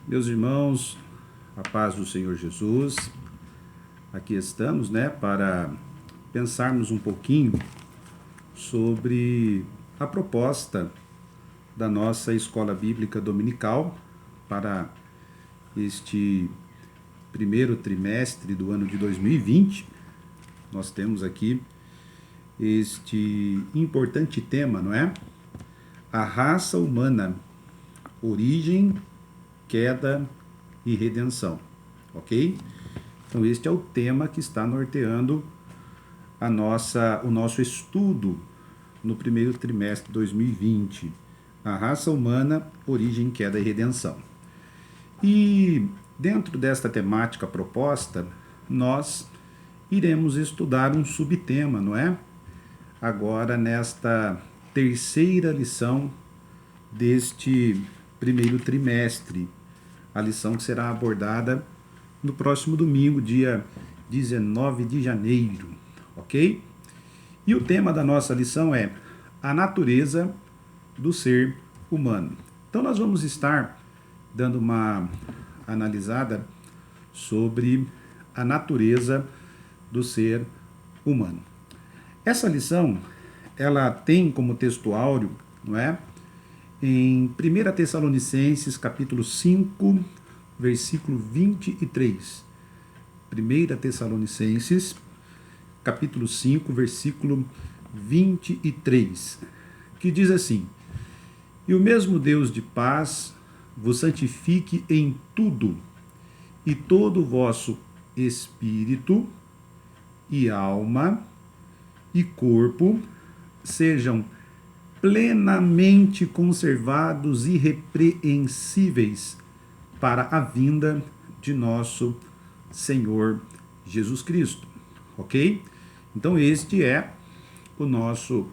Meus irmãos, a paz do Senhor Jesus, aqui estamos, para pensarmos um pouquinho sobre a proposta da nossa escola bíblica dominical para este primeiro trimestre do ano de 2020. Nós temos aqui este importante tema, não é? A raça humana, origem, queda e redenção, ok? Então este é o tema que está norteando o nosso estudo no primeiro trimestre de 2020. A raça humana, origem, queda e redenção. E dentro desta temática proposta, nós iremos estudar um subtema, não é? Agora nesta terceira lição deste primeiro trimestre, a lição que será abordada no próximo domingo, dia 19 de janeiro, ok? E o tema da nossa lição é a natureza do ser humano. Então nós vamos estar dando uma analisada sobre a natureza do ser humano. Essa lição, ela tem como texto áureo, não é? Em 1 Tessalonicenses, capítulo 5, versículo 23. 1 Tessalonicenses, capítulo 5, versículo 23, que diz assim: E o mesmo Deus de paz vos santifique em tudo, e todo o vosso espírito e alma e corpo sejam plenamente conservados e irrepreensíveis para a vinda de nosso Senhor Jesus Cristo, ok? Então este é o nosso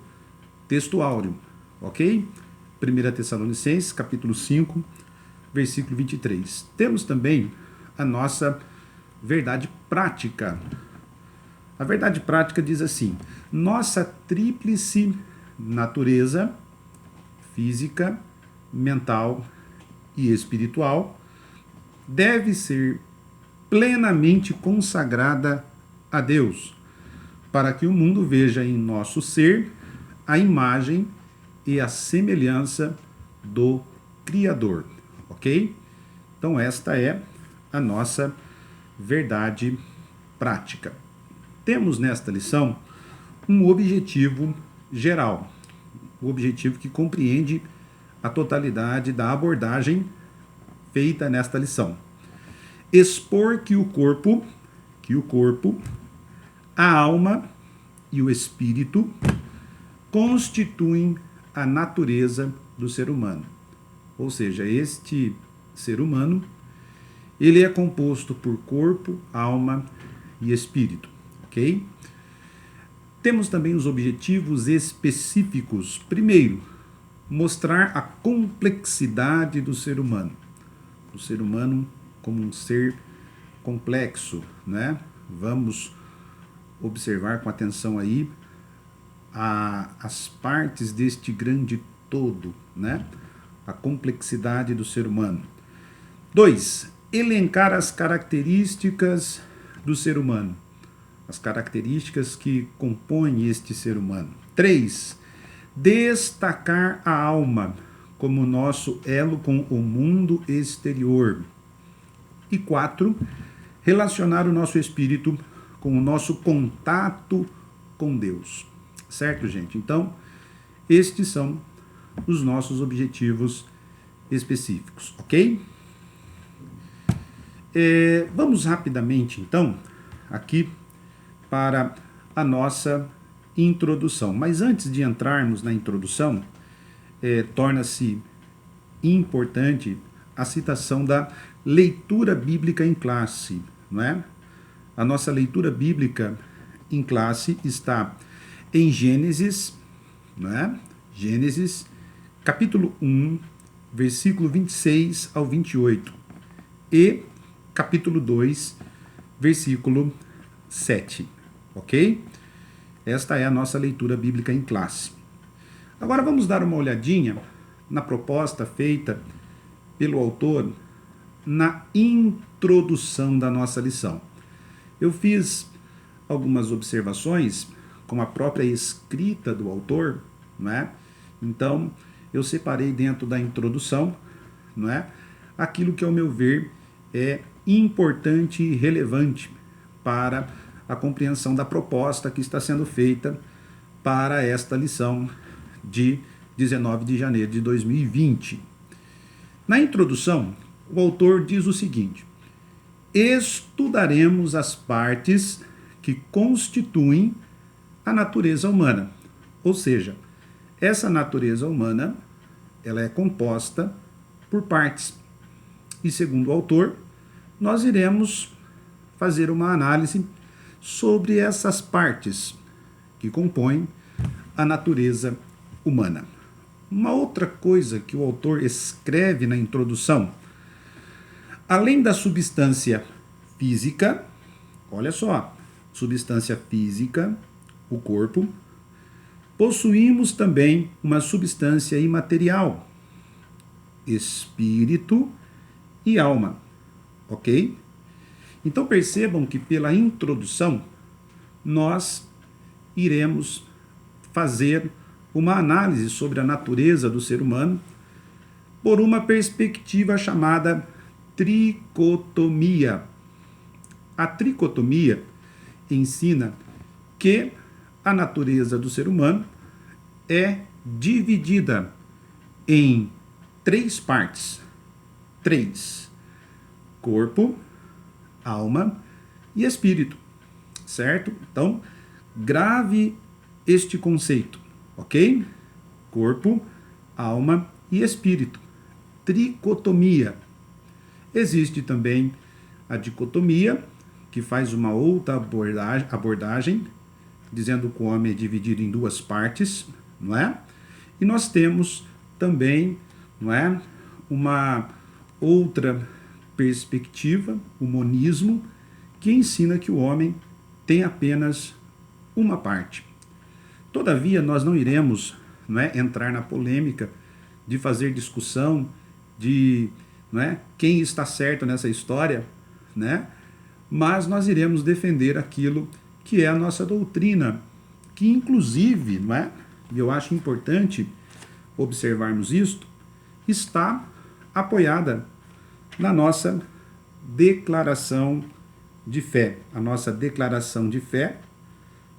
texto áureo, ok? 1 Tessalonicenses, capítulo 5, versículo 23. Temos também a nossa verdade prática. A verdade prática diz assim: nossa tríplice natureza física, mental e espiritual deve ser plenamente consagrada a Deus, para que o mundo veja em nosso ser a imagem e a semelhança do Criador, ok? Então esta é a nossa verdade prática. Temos nesta lição um objetivo geral, o objetivo que compreende a totalidade da abordagem feita nesta lição. Expor que o corpo, a alma e o espírito constituem a natureza do ser humano. Ou seja, este ser humano, ele é composto por corpo, alma e espírito, ok? Temos também os objetivos específicos. Primeiro, mostrar a complexidade do ser humano. O ser humano como um ser complexo, né? Vamos observar com atenção aí as partes deste grande todo, né? A complexidade do ser humano. 2. Elencar as características do ser humano. As características que compõem este ser humano. 3. Destacar a alma como nosso elo com o mundo exterior. E 4. Relacionar o nosso espírito com o nosso contato com Deus. Certo, gente? Então, estes são os nossos objetivos específicos, ok? Vamos rapidamente, então, aqui para a nossa introdução. Mas antes de entrarmos na introdução, torna-se importante a citação da leitura bíblica em classe, não é? A nossa leitura bíblica em classe está em Gênesis, não é? Gênesis, capítulo 1, versículo 26 ao 28 e capítulo 2, versículo 7. Ok? Esta é a nossa leitura bíblica em classe. Agora vamos dar uma olhadinha na proposta feita pelo autor na introdução da nossa lição. Eu fiz algumas observações com a própria escrita do autor, não é? Então, eu separei dentro da introdução, não é? Aquilo que, ao meu ver, é importante e relevante para a compreensão da proposta que está sendo feita para esta lição de 19 de janeiro de 2020. Na introdução, o autor diz o seguinte: estudaremos as partes que constituem a natureza humana. Ou seja, essa natureza humana, ela é composta por partes. E segundo o autor, nós iremos fazer uma análise sobre essas partes que compõem a natureza humana. Uma outra coisa que o autor escreve na introdução: além da substância física, olha só, substância física, o corpo, possuímos também uma substância imaterial, espírito e alma, ok? Então percebam que pela introdução nós iremos fazer uma análise sobre a natureza do ser humano por uma perspectiva chamada tricotomia. A tricotomia ensina que a natureza do ser humano é dividida em 3 partes. 3: corpo, alma e espírito. Certo? Então, grave este conceito, ok? Corpo, alma e espírito. Tricotomia. Existe também a dicotomia, que faz uma outra abordagem, dizendo que o homem é dividido em 2 partes, não é? E nós temos também, não é, uma outra perspectiva, o monismo, que ensina que o homem tem apenas uma parte. Todavia, nós não iremos, não é, entrar na polêmica de fazer discussão de, não é, quem está certo nessa história, né? Mas nós iremos defender aquilo que é a nossa doutrina, que inclusive, não é, e eu acho importante observarmos isto, está apoiada na nossa declaração de fé. A nossa declaração de fé,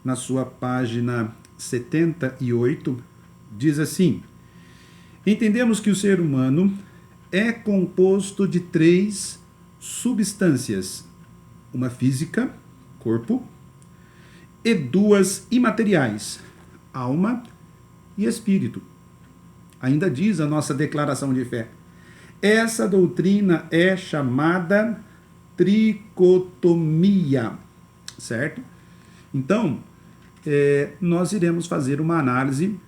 na sua página 78, diz assim: entendemos que o ser humano é composto de 3 substâncias, uma física, corpo, e 2 imateriais, alma e espírito. Ainda diz a nossa declaração de fé: essa doutrina é chamada tricotomia, certo? Então, nós iremos fazer uma análise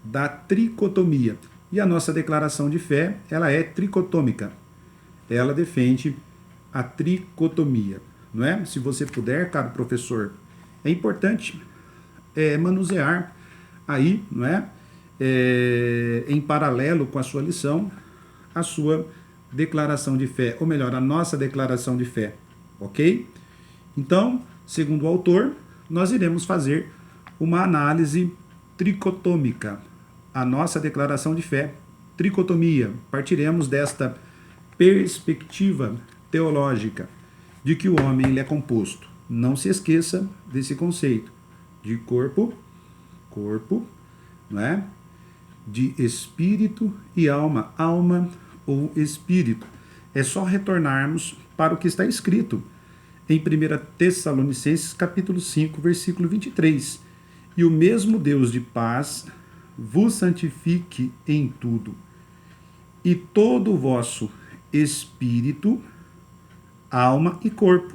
da tricotomia. E a nossa declaração de fé, ela é tricotômica. Ela defende a tricotomia, não é? Se você puder, caro professor, é importante manusear aí, não é? Em paralelo com a sua lição, a sua declaração de fé, ou melhor, a nossa declaração de fé, ok? Então, segundo o autor, nós iremos fazer uma análise tricotômica. A nossa declaração de fé, tricotomia. Partiremos desta perspectiva teológica de que o homem ele é composto. Não se esqueça desse conceito de corpo, não é? De espírito e alma, alma ou espírito. É só retornarmos para o que está escrito em 1 Tessalonicenses capítulo 5, versículo 23. E o mesmo Deus de paz vos santifique em tudo, e todo o vosso espírito, alma e corpo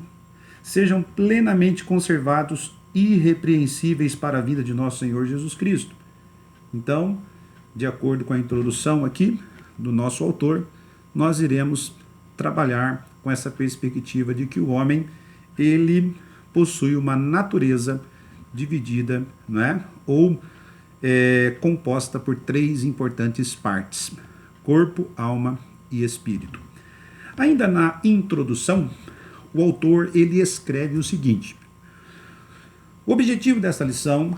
sejam plenamente conservados irrepreensíveis para a vida de nosso Senhor Jesus Cristo. Então, de acordo com a introdução aqui do nosso autor, nós iremos trabalhar com essa perspectiva de que o homem ele possui uma natureza dividida, não é? Ou composta por 3 importantes partes: corpo, alma e espírito. Ainda na introdução, o autor ele escreve o seguinte: o objetivo desta lição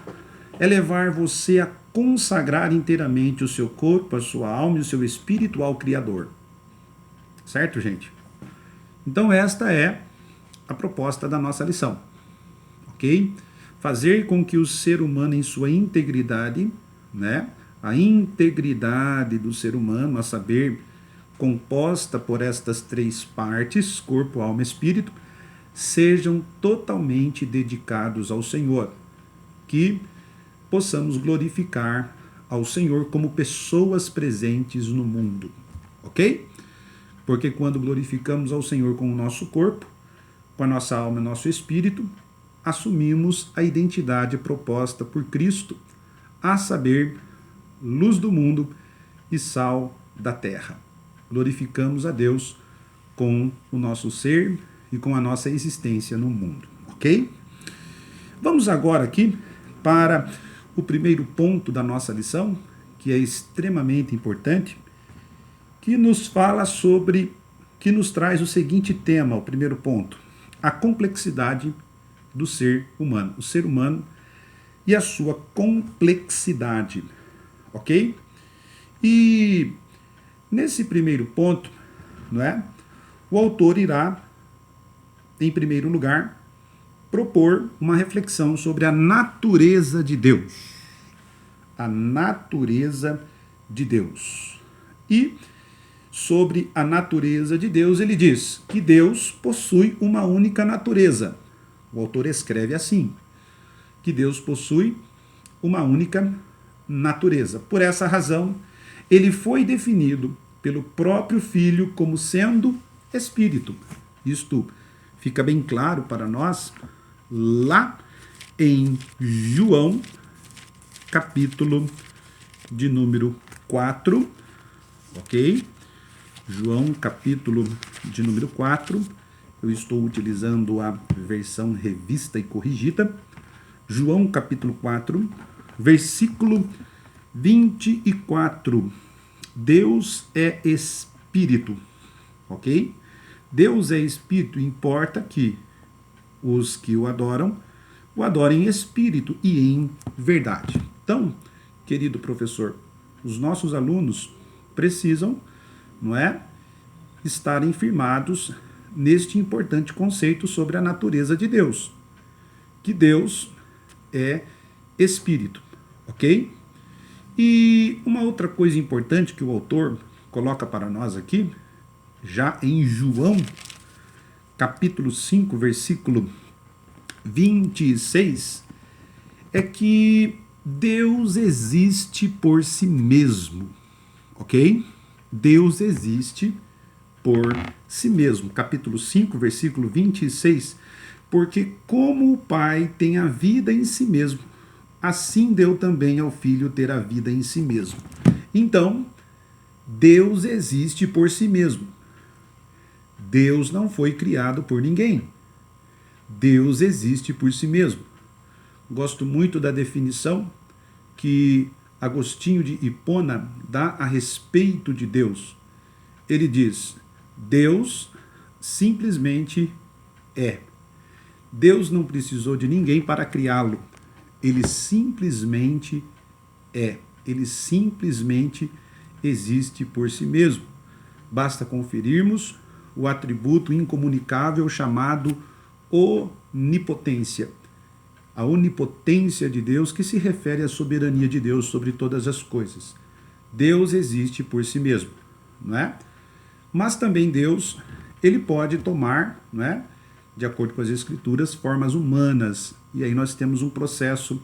é levar você a consagrar inteiramente o seu corpo, a sua alma e o seu espírito ao Criador. Certo, gente? Então esta é a proposta da nossa lição, ok? Fazer com que o ser humano em sua integridade, né? A integridade do ser humano, a saber, composta por estas três partes, corpo, alma e espírito, sejam totalmente dedicados ao Senhor, que possamos glorificar ao Senhor como pessoas presentes no mundo, ok? Porque quando glorificamos ao Senhor com o nosso corpo, com a nossa alma e nosso espírito, assumimos a identidade proposta por Cristo, a saber, luz do mundo e sal da terra. Glorificamos a Deus com o nosso ser e com a nossa existência no mundo, ok? Vamos agora aqui para o primeiro ponto da nossa lição, que é extremamente importante, que nos fala sobre, que nos traz o seguinte tema, o primeiro ponto: a complexidade do ser humano, o ser humano e a sua complexidade, ok? E nesse primeiro ponto, não é? O autor irá, em primeiro lugar, propor uma reflexão sobre a natureza de Deus. A natureza de Deus. E sobre a natureza de Deus, ele diz que Deus possui uma única natureza. O autor escreve assim, que Deus possui uma única natureza. Por essa razão, ele foi definido pelo próprio Filho como sendo Espírito. Isto fica bem claro para nós lá em João, capítulo de número 4, ok? João, capítulo de número 4, eu estou utilizando a versão revista e corrigida. João, capítulo 4, versículo 24. Deus é Espírito, ok? Deus é Espírito, importa que os que o adorem em espírito e em verdade. Então, querido professor, os nossos alunos precisam, não é, estarem firmados neste importante conceito sobre a natureza de Deus, que Deus é Espírito, ok? E uma outra coisa importante que o autor coloca para nós aqui, já em João, capítulo 5, versículo 26, é que Deus existe por si mesmo, ok? Deus existe por si mesmo. Capítulo 5, versículo 26, porque como o Pai tem a vida em si mesmo, assim deu também ao Filho ter a vida em si mesmo. Então, Deus existe por si mesmo. Deus não foi criado por ninguém. Deus existe por si mesmo. Gosto muito da definição que Agostinho de Hipona dá a respeito de Deus. Ele diz: Deus simplesmente é. Deus não precisou de ninguém para criá-lo. Ele simplesmente é. Ele simplesmente existe por si mesmo. Basta conferirmos o atributo incomunicável chamado onipotência. A onipotência de Deus, que se refere à soberania de Deus sobre todas as coisas. Deus existe por si mesmo, não é? Mas também Deus, ele pode tomar, não é, de acordo com as Escrituras, formas humanas. E aí nós temos um processo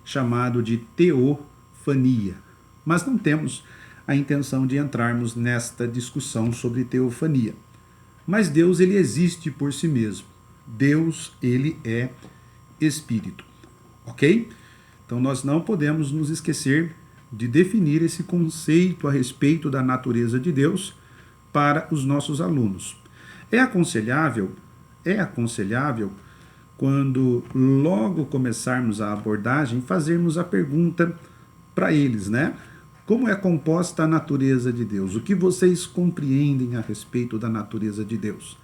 chamado de teofania. Mas não temos a intenção de entrarmos nesta discussão sobre teofania. Mas Deus, ele existe por si mesmo. Deus, ele é Espírito, ok? Então nós não podemos nos esquecer de definir esse conceito a respeito da natureza de Deus para os nossos alunos. É aconselhável quando logo começarmos a abordagem, fazermos a pergunta para eles, né? Como é composta a natureza de Deus? O que vocês compreendem a respeito da natureza de Deus?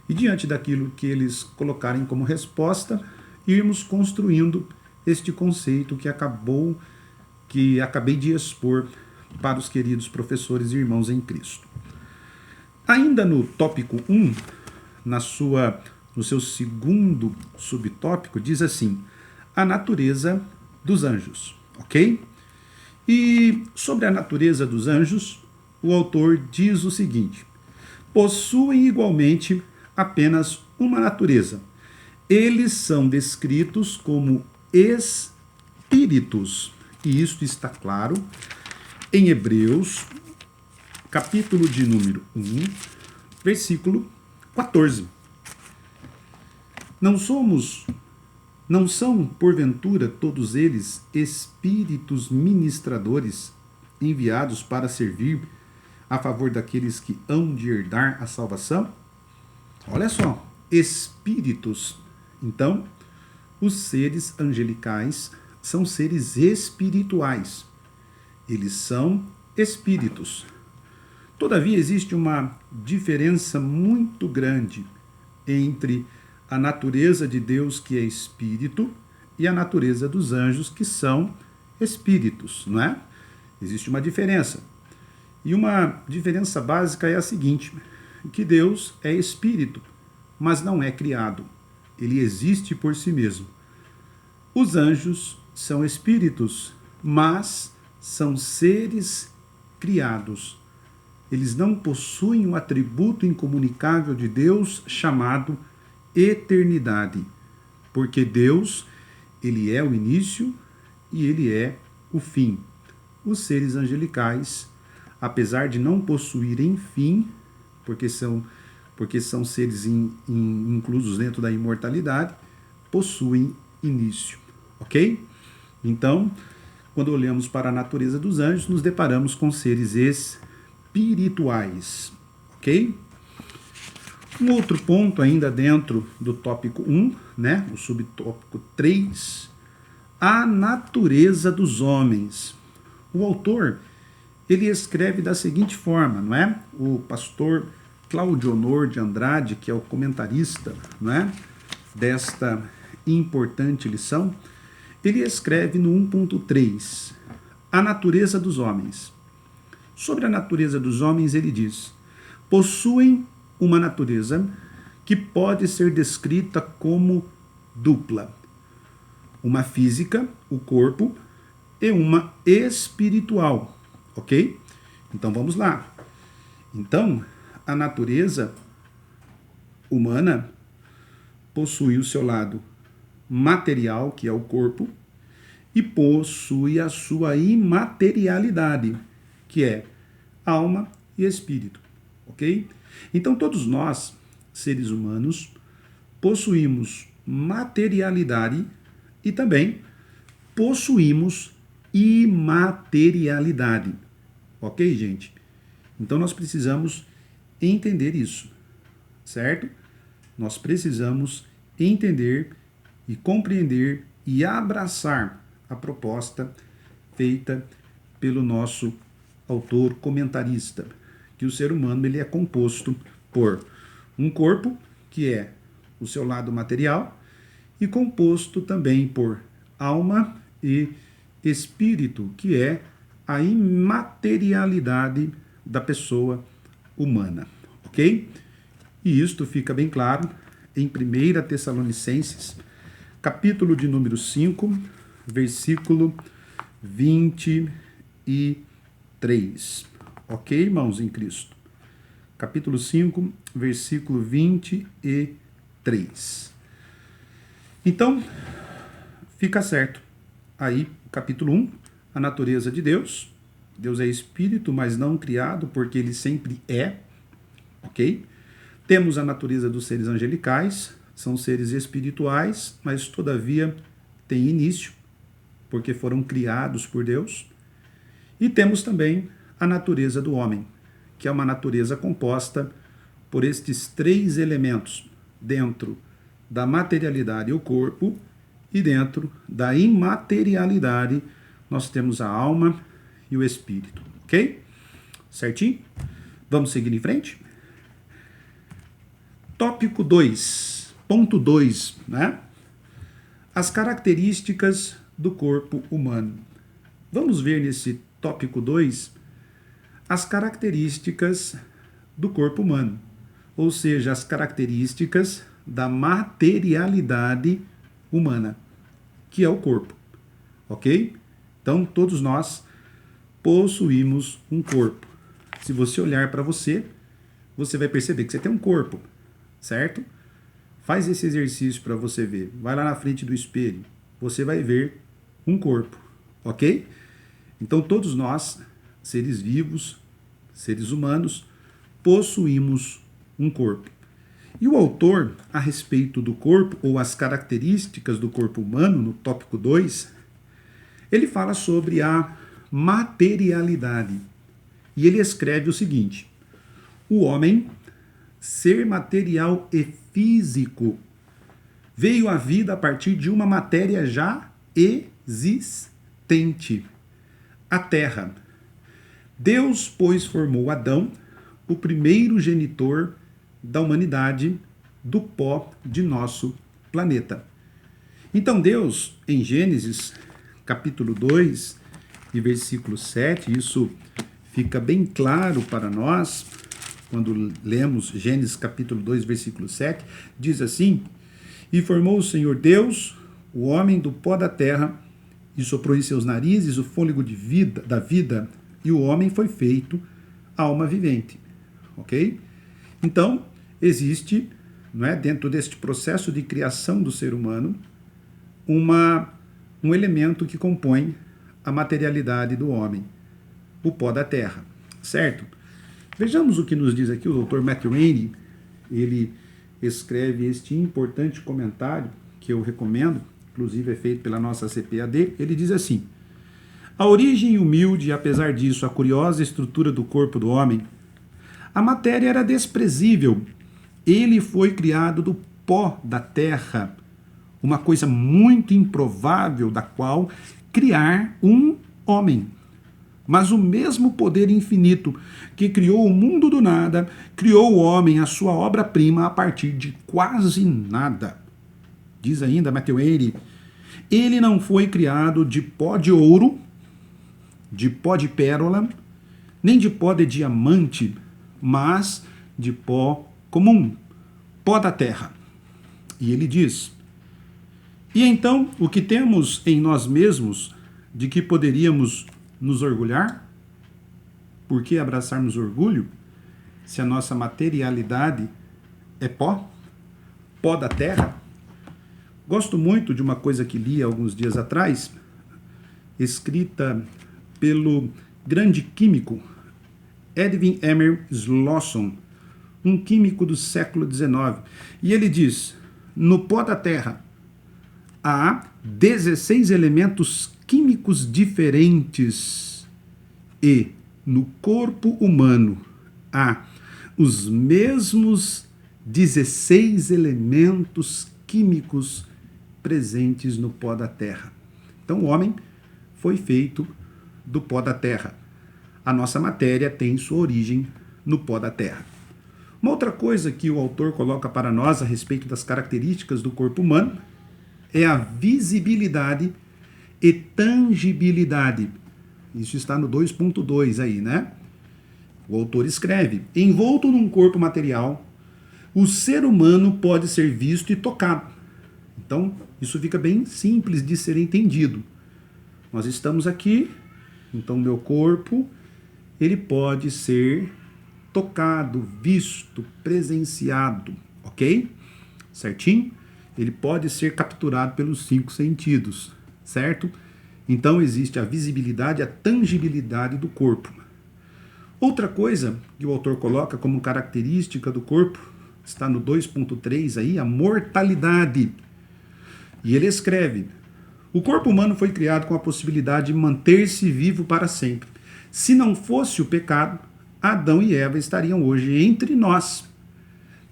E diante daquilo que eles colocarem como resposta, irmos construindo este conceito que acabei de expor para os queridos professores e irmãos em Cristo. Ainda no tópico 1, no seu segundo subtópico, diz assim: a natureza dos anjos, ok? E sobre a natureza dos anjos, o autor diz o seguinte: possuem igualmente apenas uma natureza. Eles são descritos como espíritos, e isto está claro em Hebreus, capítulo de número 1, versículo 14. Não são, porventura, todos eles espíritos ministradores enviados para servir a favor daqueles que hão de herdar a salvação? Olha só, espíritos. Então, os seres angelicais são seres espirituais. Eles são espíritos. Todavia, existe uma diferença muito grande entre a natureza de Deus, que é espírito, e a natureza dos anjos, que são espíritos, não é? Existe uma diferença. E uma diferença básica é a seguinte: que Deus é espírito, mas não é criado. Ele existe por si mesmo. Os anjos são espíritos, mas são seres criados. Eles não possuem um atributo incomunicável de Deus chamado eternidade, porque Deus, ele é o início e ele é o fim. Os seres angelicais, apesar de não possuírem fim, porque são seres inclusos dentro da imortalidade, possuem início, ok? Então, quando olhamos para a natureza dos anjos, nos deparamos com seres espirituais, ok? Um outro ponto ainda dentro do tópico 1, né, o subtópico 3, a natureza dos homens. O autor, ele escreve da seguinte forma, não é? O pastor Cláudio Honor de Andrade, que é o comentarista, não é, desta importante lição, ele escreve no 1.3, a natureza dos homens. Sobre a natureza dos homens, ele diz: possuem uma natureza que pode ser descrita como dupla. Uma física, o corpo, e uma espiritual, ok? Então vamos lá. Então, a natureza humana possui o seu lado material, que é o corpo, e possui a sua imaterialidade, que é alma e espírito, ok? Então todos nós, seres humanos, possuímos materialidade e também possuímos imaterialidade, ok, gente? Então nós precisamos entender isso, certo? Nós precisamos entender e compreender e abraçar a proposta feita pelo nosso autor comentarista, que o ser humano ele é composto por um corpo, que é o seu lado material, e composto também por alma e espírito, que é a imaterialidade da pessoa humana, ok? E isto fica bem claro em 1 Tessalonicenses, capítulo de número 5, versículo 23. Ok, irmãos em Cristo? Capítulo 5, versículo 23. Então, fica certo. Aí, capítulo 1, a natureza de Deus. Deus é espírito, mas não criado, porque ele sempre é. Ok? Temos a natureza dos seres angelicais, são seres espirituais, mas todavia têm início, porque foram criados por Deus. E temos também a natureza do homem, que é uma natureza composta por estes três elementos, dentro da materialidade, o corpo, e dentro da imaterialidade, nós temos a alma e o espírito, ok? Certinho? Vamos seguir em frente? Tópico 2, ponto 2, né? As características do corpo humano. Vamos ver nesse tópico 2 as características do corpo humano, ou seja, as características da materialidade humana, que é o corpo, ok? Então, todos nós possuímos um corpo. Se você olhar para você, você vai perceber que você tem um corpo, certo? Faz esse exercício para você ver. Vai lá na frente do espelho, você vai ver um corpo, ok? Então, todos nós, seres vivos, seres humanos, possuímos um corpo. E o autor, a respeito do corpo, ou as características do corpo humano, no tópico 2, ele fala sobre a materialidade. E ele escreve o seguinte: o homem, ser material e físico, veio à vida a partir de uma matéria já existente, a terra. Deus, pois, formou Adão, o primeiro genitor da humanidade, do pó de nosso planeta. Então Deus, em Gênesis, capítulo 2 e versículo 7, isso fica bem claro para nós, quando lemos Gênesis capítulo 2, versículo 7, diz assim: e formou o Senhor Deus o homem do pó da terra, e soprou em seus narizes o fôlego de vida, da vida, e o homem foi feito alma vivente. Ok? Então, existe, não é, dentro deste processo de criação do ser humano, um elemento que compõe a materialidade do homem, o pó da terra, certo? Vejamos o que nos diz aqui o Dr. Matthew Henry. Ele escreve este importante comentário, que eu recomendo, inclusive é feito pela nossa CPAD. Ele diz assim: a origem humilde e, apesar disso, a curiosa estrutura do corpo do homem, a matéria era desprezível. Ele foi criado do pó da terra, uma coisa muito improvável da qual criar um homem. Mas o mesmo poder infinito que criou o mundo do nada, criou o homem, a sua obra-prima, a partir de quase nada. Diz ainda Matthew Henry: ele não foi criado de pó de ouro, de pó de pérola, nem de pó de diamante, mas de pó comum, pó da terra. E ele diz: e então, o que temos em nós mesmos, de que poderíamos nos orgulhar? Por que abraçarmos orgulho, se a nossa materialidade é pó? Pó da terra? Gosto muito de uma coisa que li alguns dias atrás, escrita pelo grande químico Edwin Emmer Slosson, um químico do século XIX. E ele diz: no pó da terra há 16 elementos químicos diferentes e no corpo humano há os mesmos 16 elementos químicos presentes no pó da terra. Então o homem foi feito do pó da terra. A nossa matéria tem sua origem no pó da terra. Uma outra coisa que o autor coloca para nós a respeito das características do corpo humano é a visibilidade e tangibilidade. Isso está no 2.2 aí, né? O autor escreve: envolto num corpo material, o ser humano pode ser visto e tocado. Então, isso fica bem simples de ser entendido. Nós estamos aqui, então meu corpo, ele pode ser tocado, visto, presenciado, ok? Certinho? Ele pode ser capturado pelos 5 sentidos, certo? Então existe a visibilidade, a tangibilidade do corpo. Outra coisa que o autor coloca como característica do corpo, está no 2.3 aí, a mortalidade. E ele escreve: o corpo humano foi criado com a possibilidade de manter-se vivo para sempre. Se não fosse o pecado, Adão e Eva estariam hoje entre nós.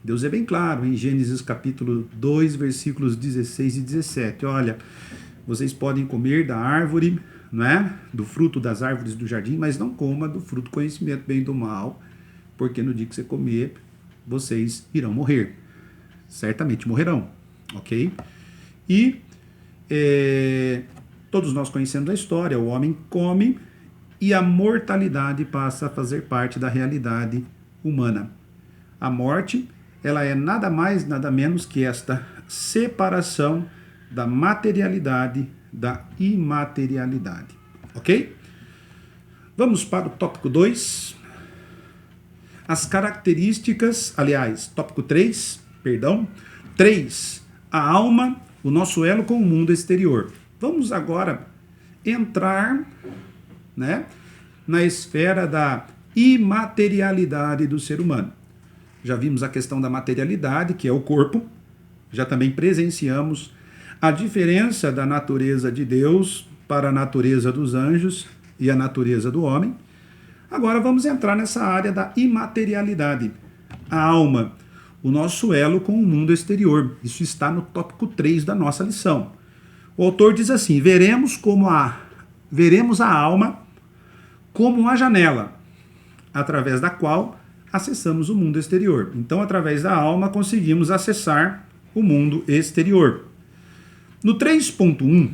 Deus é bem claro em Gênesis capítulo 2, versículos 16 e 17. Olha, vocês podem comer da árvore não é, do fruto das árvores do jardim, mas não coma do fruto do conhecimento bem e do mal, porque no dia que você comer, vocês irão morrer. Certamente morrerão, ok? E todos nós conhecemos a história, o homem come e a mortalidade passa a fazer parte da realidade humana. A morte, ela é nada mais, nada menos que esta separação da materialidade da imaterialidade, ok? Vamos para o tópico 2. As características, aliás, tópico 3, perdão. 3. A alma, o nosso elo com o mundo exterior. Vamos agora entrar, né, na esfera da imaterialidade do ser humano. Já vimos a questão da materialidade, que é o corpo. Já também presenciamos a diferença da natureza de Deus para a natureza dos anjos e a natureza do homem. Agora vamos entrar nessa área da imaterialidade. A alma, o nosso elo com o mundo exterior. Isso está no tópico 3 da nossa lição. O autor diz assim: veremos a alma como uma janela, através da qual acessamos o mundo exterior. Então, através da alma, conseguimos acessar o mundo exterior. No 3.1,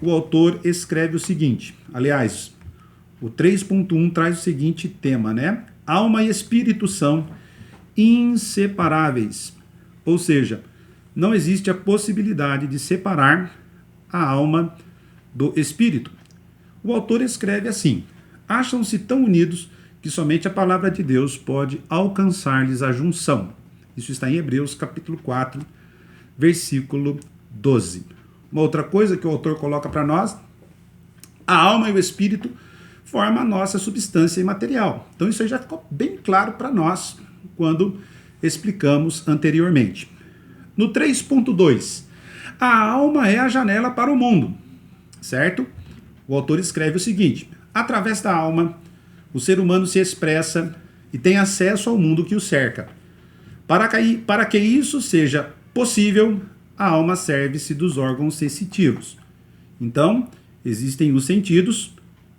o autor escreve o seguinte, aliás, o 3.1 traz o seguinte tema, né? Alma e espírito são inseparáveis, ou seja, não existe a possibilidade de separar a alma do espírito. O autor escreve assim: acham-se tão unidos que somente a palavra de Deus pode alcançar-lhes a junção. Isso está em Hebreus capítulo 4, versículo 12. Uma outra coisa que o autor coloca para nós: a alma e o espírito formam a nossa substância imaterial. Então isso aí já ficou bem claro para nós quando explicamos anteriormente. No 3.2, a alma é a janela para o mundo, certo? O autor escreve o seguinte: através da alma, o ser humano se expressa e tem acesso ao mundo que o cerca. Para que isso seja possível, a alma serve-se dos órgãos sensitivos. Então, existem os sentidos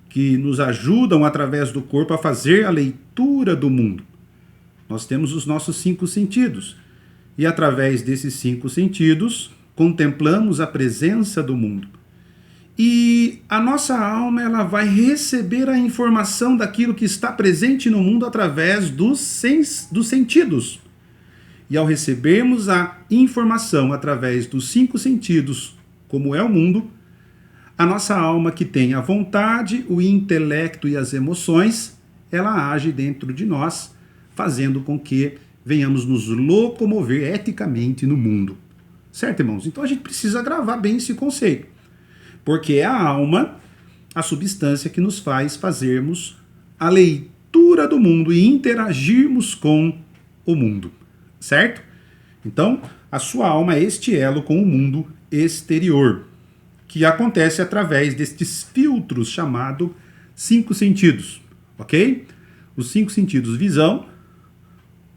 que nos ajudam através do corpo a fazer a leitura do mundo. Nós temos os nossos 5 sentidos. E através desses 5 sentidos, contemplamos a presença do mundo. E a nossa alma, ela vai receber a informação daquilo que está presente no mundo através dos sentidos. E ao recebermos a informação através dos 5 sentidos, como é o mundo, a nossa alma, que tem a vontade, o intelecto e as emoções, ela age dentro de nós, fazendo com que venhamos nos locomover eticamente no mundo. Certo, irmãos? Então a gente precisa gravar bem esse conceito. Porque é a alma a substância que nos faz fazermos a leitura do mundo e interagirmos com o mundo. Certo? Então, a sua alma é este elo com o mundo exterior, que acontece através destes filtros chamados 5 sentidos, ok? Os 5 sentidos: visão,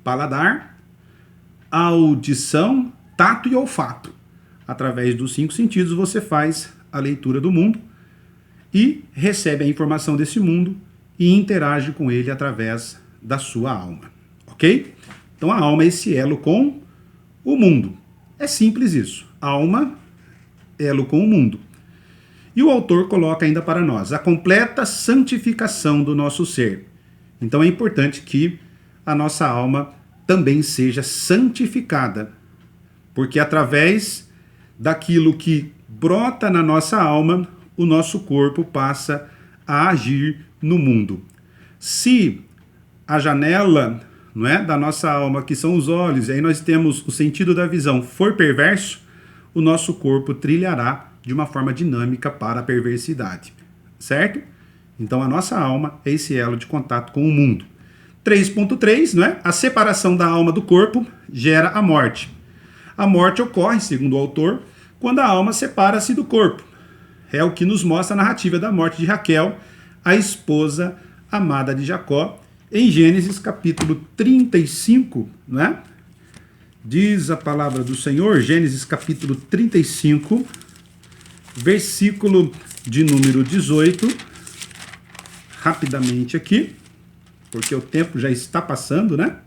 paladar, audição, tato e olfato. Através dos 5 sentidos você faz a leitura do mundo e recebe a informação desse mundo e interage com ele através da sua alma, ok? Então a alma é esse elo com o mundo. É simples isso. Alma, elo com o mundo. E o autor coloca ainda para nós a completa santificação do nosso ser. Então é importante que a nossa alma também seja santificada, porque através daquilo que brota na nossa alma, o nosso corpo passa a agir no mundo. Se a janela, não é, da nossa alma, que são os olhos, e aí nós temos o sentido da visão, for perverso, o nosso corpo trilhará de uma forma dinâmica para a perversidade, certo? Então a nossa alma é esse elo de contato com o mundo. 3.3, não é? A separação da alma do corpo gera a morte. A morte ocorre, segundo o autor, quando a alma separa-se do corpo. É o que nos mostra a narrativa da morte de Raquel, a esposa amada de Jacó, em Gênesis capítulo 35, não é? Diz a palavra do Senhor, Gênesis capítulo 35, versículo de número 18, rapidamente aqui, porque o tempo já está passando, né?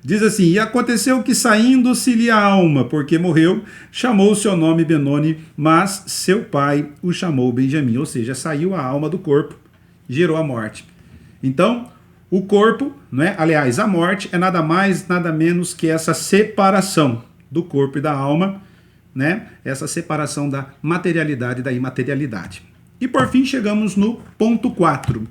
Diz assim: e aconteceu que, saindo-se-lhe a alma, porque morreu, chamou o seu nome Benoni, mas seu pai o chamou Benjamim. Ou seja, saiu a alma do corpo, gerou a morte. Então, o corpo, né? Aliás, a morte é nada mais, nada menos que essa separação do corpo e da alma, né? Essa separação da materialidade e da imaterialidade. E por fim chegamos no ponto 4.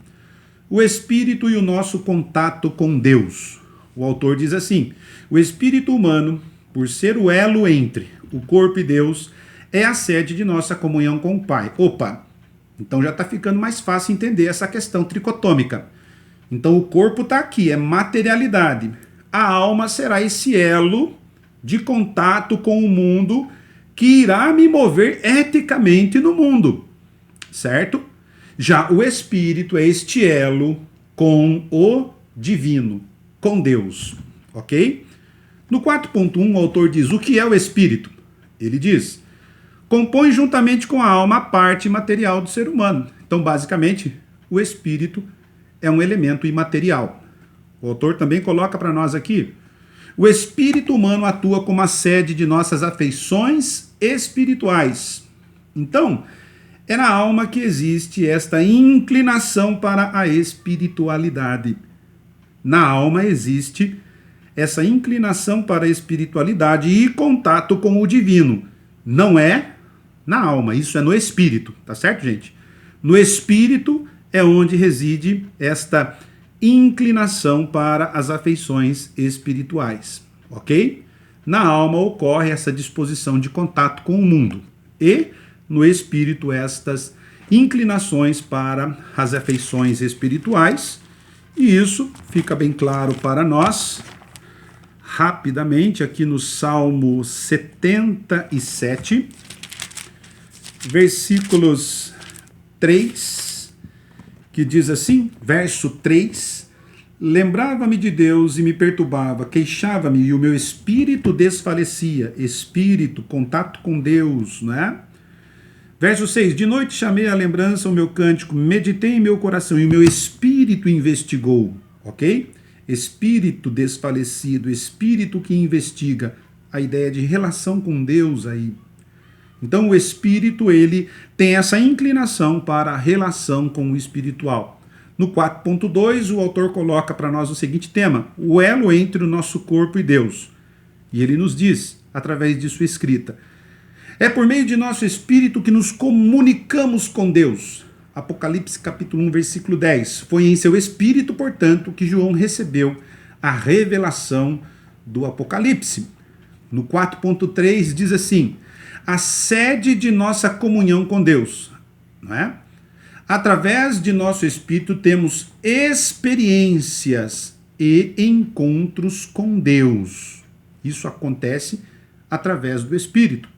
O espírito e o nosso contato com Deus. O autor diz assim: o espírito humano, por ser o elo entre o corpo e Deus, é a sede de nossa comunhão com o Pai. Opa! Então já está ficando mais fácil entender essa questão tricotômica. Então o corpo está aqui, é materialidade. A alma será esse elo de contato com o mundo que irá me mover eticamente no mundo, certo? Já o espírito é este elo com o divino, com Deus, ok? No 4.1 o autor diz: o que é o espírito? Ele diz: compõe juntamente com a alma a parte material do ser humano. Então, basicamente, o espírito é um elemento imaterial. O autor também coloca para nós aqui: o espírito humano atua como a sede de nossas afeições espirituais. Então, é na alma que existe esta inclinação para a espiritualidade. Na alma existe essa inclinação para a espiritualidade e contato com o divino. Não é na alma, isso é no espírito, tá certo, gente? No espírito é onde reside esta inclinação para as afeições espirituais, ok? Na alma ocorre essa disposição de contato com o mundo e no espírito estas inclinações para as afeições espirituais. E isso fica bem claro para nós, rapidamente, aqui no Salmo 77, versículos 3, que diz assim, verso 3, lembrava-me de Deus e me perturbava, queixava-me e o meu espírito desfalecia. Espírito, contato com Deus, né? Verso 6, de noite chamei à lembrança o meu cântico, meditei em meu coração e o meu espírito investigou, ok? Espírito desfalecido, espírito que investiga, a ideia de relação com Deus aí. Então o espírito, ele tem essa inclinação para a relação com o espiritual. No 4.2, o autor coloca para nós o seguinte tema: o elo entre o nosso corpo e Deus. E ele nos diz, através de sua escrita: é por meio de nosso espírito que nos comunicamos com Deus. Apocalipse capítulo 1, versículo 10. Foi em seu espírito, portanto, que João recebeu a revelação do Apocalipse. No 4.3 diz assim: a sede de nossa comunhão com Deus. Não é? Através de nosso espírito temos experiências e encontros com Deus. Isso acontece através do espírito.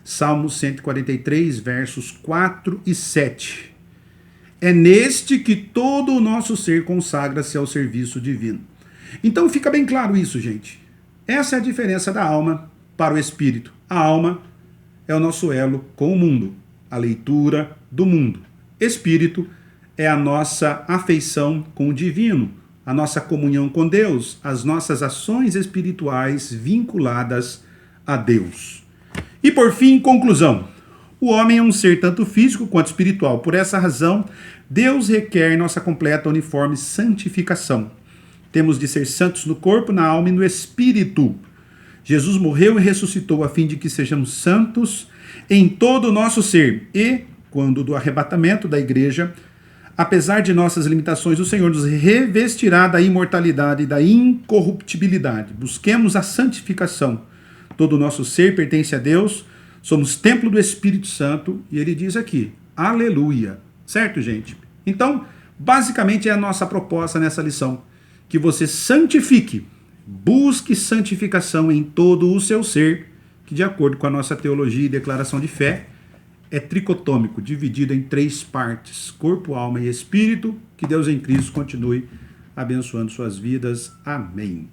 Salmo 143, versos 4 e 7. É neste que todo o nosso ser consagra-se ao serviço divino. Então fica bem claro isso, gente. Essa é a diferença da alma para o espírito. A alma é o nosso elo com o mundo, a leitura do mundo. Espírito é a nossa afeição com o divino, a nossa comunhão com Deus, as nossas ações espirituais vinculadas a Deus. E por fim, conclusão. O homem é um ser tanto físico quanto espiritual. Por essa razão, Deus requer nossa completa uniforme santificação. Temos de ser santos no corpo, na alma e no espírito. Jesus morreu e ressuscitou a fim de que sejamos santos em todo o nosso ser. E, quando do arrebatamento da igreja, apesar de nossas limitações, o Senhor nos revestirá da imortalidade e da incorruptibilidade. Busquemos a santificação. Todo o nosso ser pertence a Deus, somos templo do Espírito Santo, e ele diz aqui, aleluia. Certo, gente? Então, basicamente é a nossa proposta nessa lição, que você santifique, busque santificação em todo o seu ser, que de acordo com a nossa teologia e declaração de fé, é tricotômico, dividido em 3 partes, corpo, alma e espírito. Que Deus em Cristo continue abençoando suas vidas. Amém.